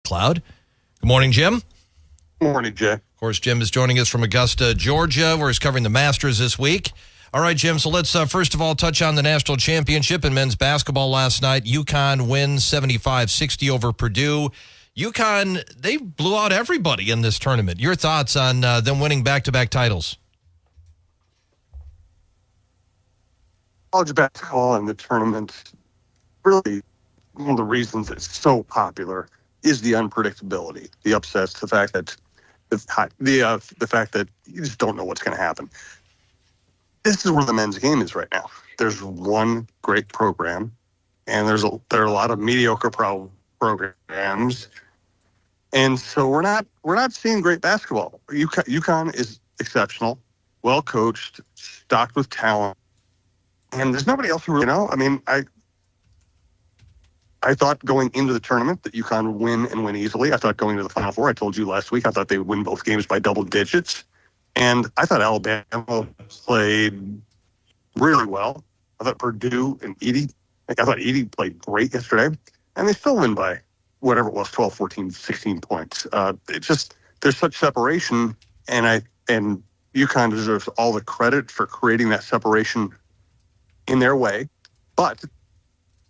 Cloud. Good morning, Jim. Good morning, Jay. Of course, Jim is joining us from Augusta, Georgia, where he's covering the Masters this week. All right, Jim, so let's first of all touch on the national championship in men's basketball last night. UConn wins 75-60 over Purdue. UConn, they blew out everybody in this tournament. Your thoughts on them winning back-to-back titles? College basketball and the tournament, really one of the reasons it's so popular is the unpredictability, the upsets, the fact that the fact that you just don't know what's going to happen. This is where the men's game is right now. There's one great program, and there are a lot of mediocre programs, and so we're not seeing great basketball. UConn is exceptional, well coached, stocked with talent, and there's nobody else who really know. I mean, I thought going into the tournament that UConn would win and win easily. I thought going to the Final Four, I told you last week, I thought they would win both games by double digits. And I thought Alabama played really well. I thought Purdue and Edie played great yesterday. And they still win by whatever it was, 12, 14, 16 points. It's just, there's such separation. And UConn deserves all the credit for creating that separation in their way. But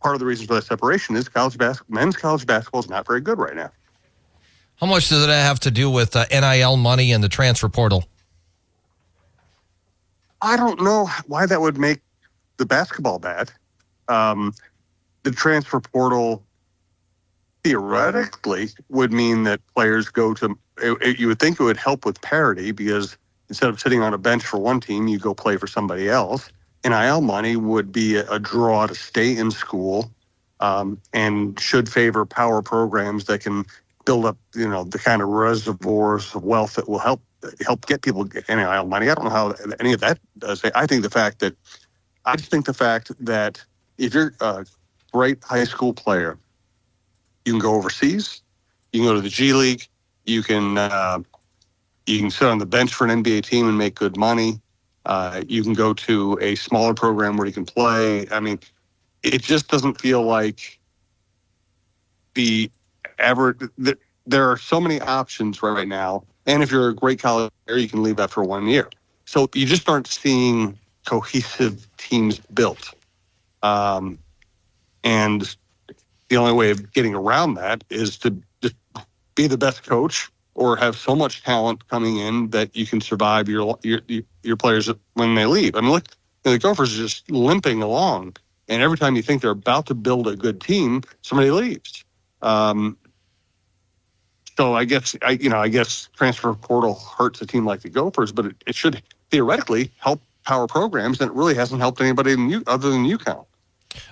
part of the reason for that separation is men's college basketball is not very good right now. How much does that have to do with NIL money and the transfer portal? I don't know why that would make the basketball bad. The transfer portal theoretically would mean that players go to, you would think it would help with parity because instead of sitting on a bench for one team, you go play for somebody else. NIL money would be a draw to stay in school and should favor power programs that can build up, the kind of reservoirs of wealth that will help get people NIL money. I don't know how any of that does. I just think the fact that if you're a great high school player, you can go overseas, you can go to the G League, you can sit on the bench for an NBA team and make good money. You can go to a smaller program where you can play. I mean, it just doesn't feel like there are so many options right now. And if you're a great college player, you can leave after 1 year. So you just aren't seeing cohesive teams built. And the only way of getting around that is to just be the best coach or have so much talent coming in that you can survive your players when they leave. I mean, look, the Gophers are just limping along. And every time you think they're about to build a good team, somebody leaves. So I guess transfer portal hurts a team like the Gophers, but it should theoretically help power programs, and it really hasn't helped anybody other than UConn.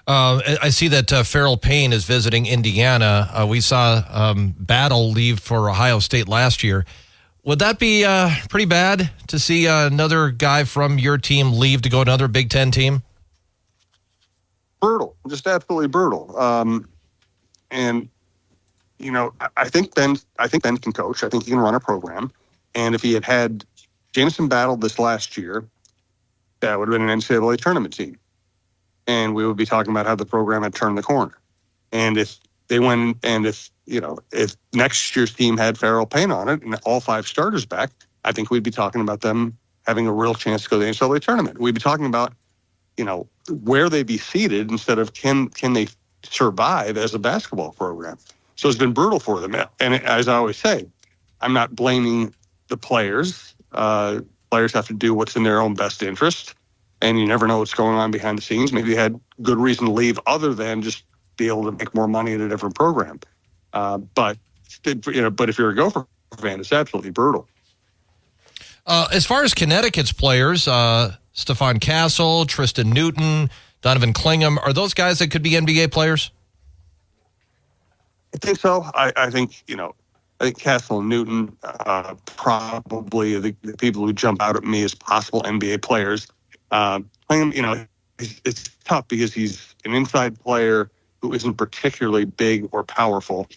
I see that Farrell Payne is visiting Indiana. We saw Battle leave for Ohio State last year. Would that be pretty bad to see another guy from your team leave to go to another Big Ten team? Brutal, just absolutely brutal. And I think Ben can coach. I think he can run a program. And if he had Jameson Battle this last year, that would have been an NCAA tournament team. And we would be talking about how the program had turned the corner. And if they went, and if next year's team had Farrell Payne on it and all 5 starters back, I think we'd be talking about them having a real chance to go to the NCAA tournament. We'd be talking about, where they'd be seated instead of can they survive as a basketball program. So it's been brutal for them. And as I always say, I'm not blaming the players. Players have to do what's in their own best interest. And you never know what's going on behind the scenes. Maybe they had good reason to leave other than just be able to make more money at a different program. But if you're a Gopher fan, it's absolutely brutal. As far as Connecticut's players, Stephon Castle, Tristan Newton, Donovan Clingham, are those guys that could be NBA players? I think so. I think Castle and Newton probably the people who jump out at me as possible NBA players. Clingham, it's tough because he's an inside player who isn't particularly big or powerful.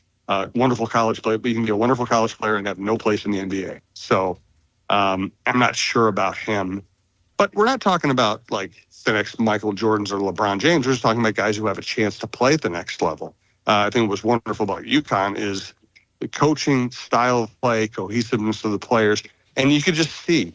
Wonderful college player, but you can be a wonderful college player and have no place in the NBA. So I'm not sure about him. But we're not talking about like the next Michael Jordans or LeBron James. We're just talking about guys who have a chance to play at the next level. I think what's wonderful about UConn is the coaching style of play, cohesiveness of the players, and you could just see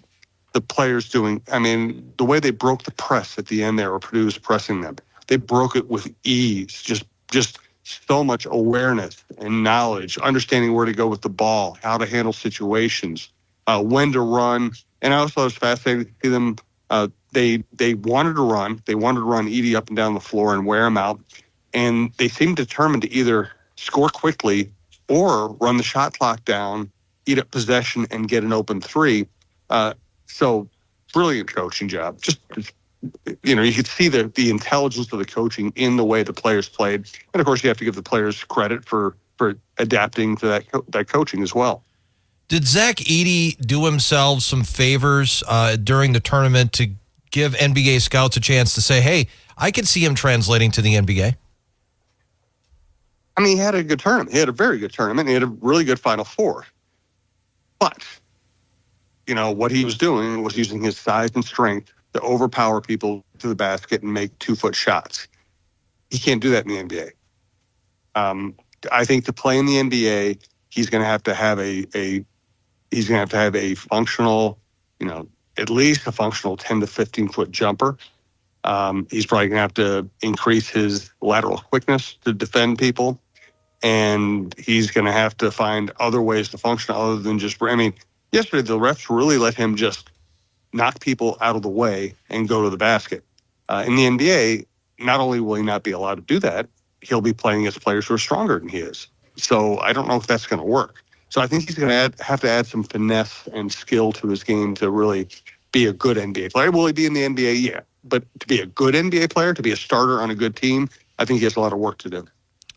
the players doing. I mean, the way they broke the press at the end there, or Purdue was pressing them, they broke it with ease. Just so much awareness and knowledge, understanding where to go with the ball, how to handle situations, when to run. And I also was fascinated to see them. They wanted to run. They wanted to run Edey up and down the floor and wear him out. And they seemed determined to either score quickly or run the shot clock down, eat up possession, and get an open three. So brilliant coaching job. Just you could see the intelligence of the coaching in the way the players played. And, of course, you have to give the players credit for adapting to that coaching as well. Did Zach Edey do himself some favors during the tournament to give NBA scouts a chance to say, hey, I could see him translating to the NBA? I mean, he had a good tournament. He had a very good tournament. He had a really good Final Four. But, what he was doing was using his size and strength to overpower people to the basket and make 2-foot shots. He can't do that in the NBA. I think to play in the NBA, he's going to have to have a functional, at least a functional 10 to 15 foot jumper. He's probably going to have to increase his lateral quickness to defend people. And he's going to have to find other ways to function other than just, yesterday the refs really let him just knock people out of the way and go to the basket. In the NBA, not only will he not be allowed to do that, he'll be playing against players who are stronger than he is. So I don't know if that's going to work. So I think he's going to have to add some finesse and skill to his game to really be a good NBA player. Will he be in the NBA? Yeah. But to be a good NBA player, to be a starter on a good team, I think he has a lot of work to do.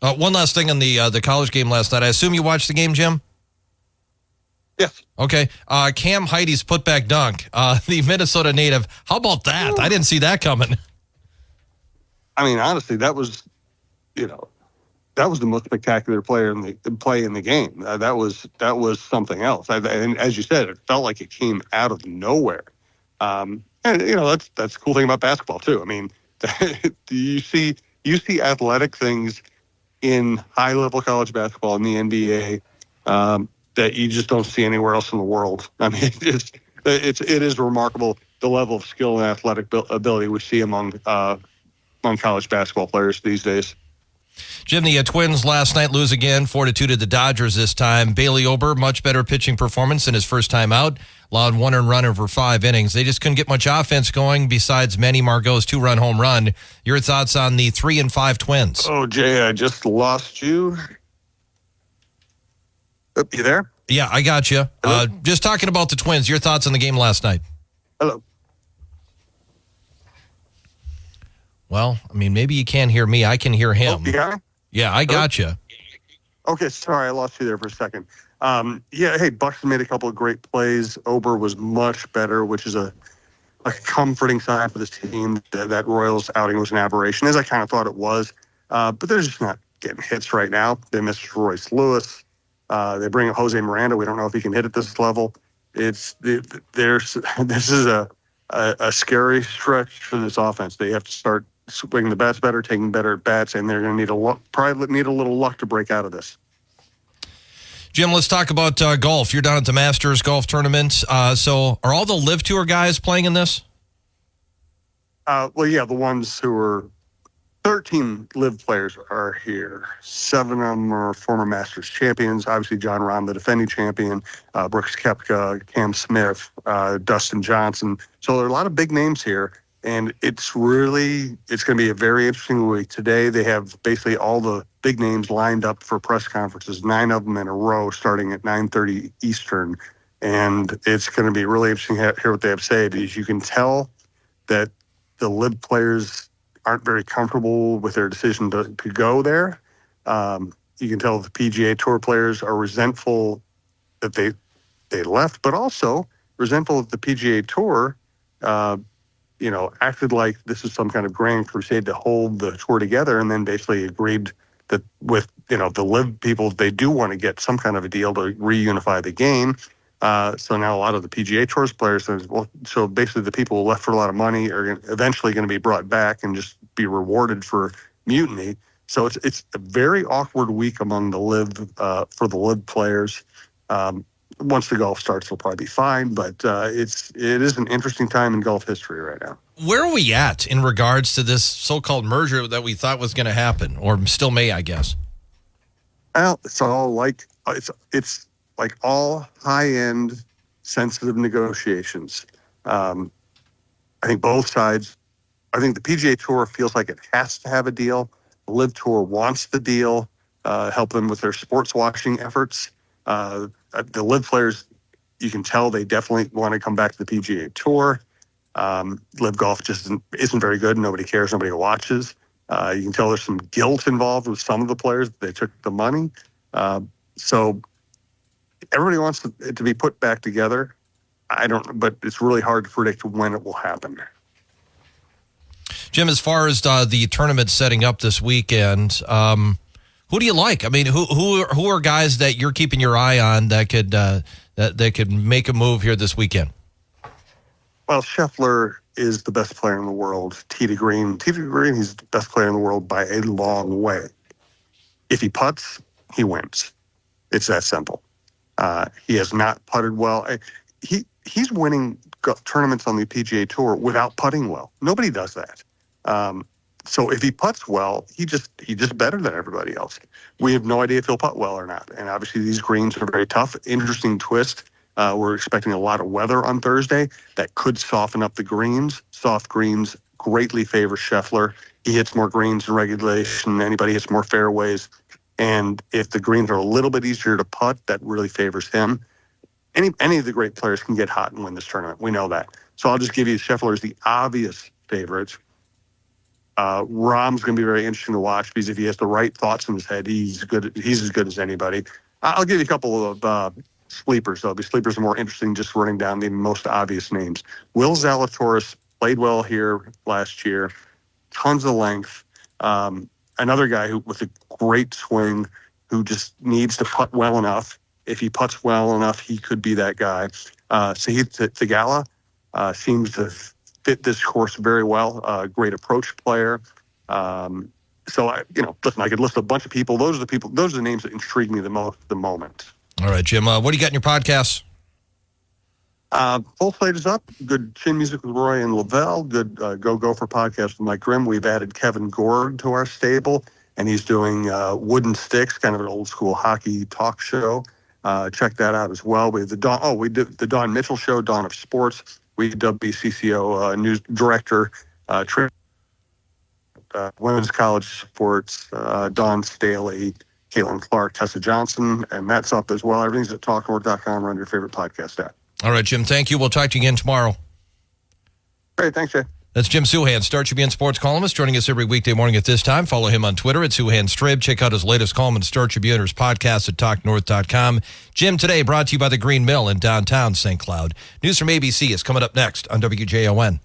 One last thing on the college game last night. I assume you watched the game, Jim? Yes. Okay. Cam Heidi's putback dunk, the Minnesota native. How about that? I didn't see that coming. I mean, honestly, that was the most spectacular play in the game. That was something else. And as you said, it felt like it came out of nowhere. And that's the cool thing about basketball too. I mean, you see athletic things in high level college basketball in the NBA that you just don't see anywhere else in the world. I mean, it is remarkable the level of skill and athletic ability we see among college basketball players these days. Jim, the Twins last night lose again, 4-2 to the Dodgers this time. Bailey Ober, much better pitching performance than his first time out. Allowed 1 earned run over 5 innings. They just couldn't get much offense going besides Manny Margot's 2-run home run. Your thoughts on the 3-5 Twins? Oh, Jay, I just lost you. You there? Yeah, I got you. Just talking about the Twins. Your thoughts on the game last night? Hello. Well, I mean, maybe you can't hear me. I can hear him. Oh, you got me? Yeah, I got you. Okay, sorry, I lost you there for a second. Hey, Buxton made a couple of great plays. Ober was much better, which is a comforting sign for this team. That Royals outing was an aberration, as I kind of thought it was. But they're just not getting hits right now. They missed Royce Lewis. They bring up Jose Miranda. We don't know if he can hit at this level. This is a scary stretch for this offense. They have to start swinging the bats better, taking better at bats, and they're going to probably need a little luck to break out of this. Jim, let's talk about golf. You're down at the Masters Golf Tournament. So are all the Live Tour guys playing in this? The ones who are 13 Live players are here. 7 of them are former Masters champions. Obviously, John Rahm, the defending champion, Brooks Koepka, Cam Smith, Dustin Johnson. So there are a lot of big names here. And it's going to be a very interesting week. Today, they have basically all the big names lined up for press conferences, 9 of them in a row starting at 9:30 Eastern. And it's going to be really interesting to hear what they have to say, because you can tell that the Live players aren't very comfortable with their decision to go there. You can tell the PGA Tour players are resentful that they left, but also resentful that the PGA Tour acted like this is some kind of grand crusade to hold the tour together, and then basically agreed that with, the Live people, they do want to get some kind of a deal to reunify the game. So now a lot of the PGA Tour's players say, well, so basically the people who left for a lot of money are eventually going to be brought back and just be rewarded for mutiny. So it's a very awkward week among the live for the live players. Once the golf starts, it'll probably be fine, but it is an interesting time in golf history right now. Where are we at in regards to this so-called merger that we thought was going to happen, or still may, I guess? Well, it's all like it's like all high-end, sensitive negotiations. I think both sides. I think the PGA Tour feels like it has to have a deal. The Live Tour wants the deal, help them with their sports watching efforts. The Live players, you can tell they definitely want to come back to the PGA Tour. Live golf just isn't very good. Nobody cares. Nobody watches. You can tell there's some guilt involved with some of the players. They took the money. So everybody wants it to be put back together. But it's really hard to predict when it will happen. Jim, as far as the tournament setting up this weekend, who do you like? I mean, who are guys that you're keeping your eye on that could that could make a move here this weekend? Well, Scheffler is the best player in the world. Tee to green, he's the best player in the world by a long way. If he putts, he wins. It's that simple. He has not putted well. He's winning tournaments on the PGA Tour without putting well. Nobody does that. So if he putts well, he just better than everybody else. We have no idea if he'll putt well or not. And obviously these greens are very tough. Interesting twist. We're expecting a lot of weather on Thursday that could soften up the greens. Soft greens greatly favor Scheffler. He hits more greens in regulation. Anybody hits more fairways. And if the greens are a little bit easier to putt, that really favors him. Any of the great players can get hot and win this tournament. We know that. So I'll just give you Scheffler as the obvious favorite. Rahm's going to be very interesting to watch because if he has the right thoughts in his head, he's as good as anybody. I'll give you a couple of sleepers, though. The sleepers are more interesting just running down the most obvious names. Will Zalatoris played well here last year. Tons of length. Another guy who with a great swing who just needs to putt well enough. If he putts well enough, he could be that guy. Sahith Theegala seems to fit this course very well. Great approach player. Listen, I could list a bunch of people. Those are the names that intrigue me the most at the moment. All right, Jim. What do you got in your podcasts? Full slate is up. Good chin music with Roy and Lavelle. Good Go Gopher podcast with Mike Grimm. We've added Kevin Gord to our stable, and he's doing Wooden Sticks, kind of an old school hockey talk show. Check that out as well. We have we did the Don Mitchell Show, Dawn of Sports. We WCCO news director, women's college sports, Dawn Staley, Caitlin Clark, Tessa Johnson, and that's up as well. Everything's at talknorth.com or on your favorite podcast app. All right, Jim, thank you. We'll talk to you again tomorrow. Great, thanks, Jay. That's Jim Souhan, Star Tribune sports columnist, joining us every weekday morning at this time. Follow him on Twitter at SouhanStrib. Check out his latest column in Star Tribune or his podcast at TalkNorth.com. Jim Today, brought to you by the Green Mill in downtown St. Cloud. News from ABC is coming up next on WJON.